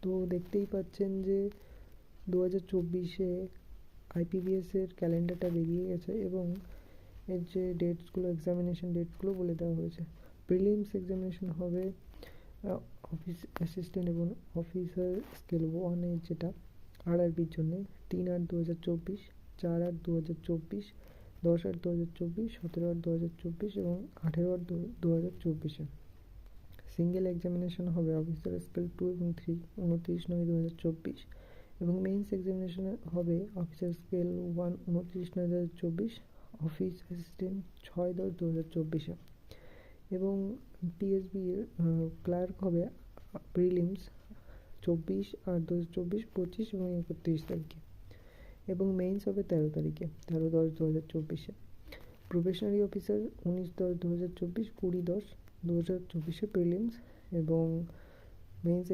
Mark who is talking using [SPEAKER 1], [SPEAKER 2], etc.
[SPEAKER 1] তো দেখতেই পাচ্ছেন যে 2024-এ আইপিভিএসের ক্যালেন্ডারটা বেরিয়ে গেছে এবং এর যে ডেটসগুলো, এক্সামিনেশন ডেটসগুলো বলে দেওয়া হয়েছে। প্রিলিমস এক্সামিনেশন হবে অফিস অ্যাসিস্ট্যান্ট এবং অফিসার স্কেল 1-এ, যেটা আরআরবির জন্যে 3/8/2024, 4/8/2024, 10/8/2024, 17/8/2024 এবং 18/8/2024-এ। সিঙ্গেল এক্সামিনেশন হবে অফিসার স্কেল 2 এবং 3 29/9/2024 এবং মেন্স এক্সামিনেশন হবে অফিসার স্কেল 1 29/9/2024, অফিস অ্যাসিস্ট্যান্ট 6/10/2024-এ এবং টিএসবি এর ক্লার্ক হবে প্রিলিমস 24/8/2024, 25 এবং 31 তারিখে এবং মেইনস হবে 13 তারিখে, 13/10/2024-এ। প্রবেশনারি অফিসার 19/10/2024, 20/10/2024-এ প্রিলিমস এবং মেইনস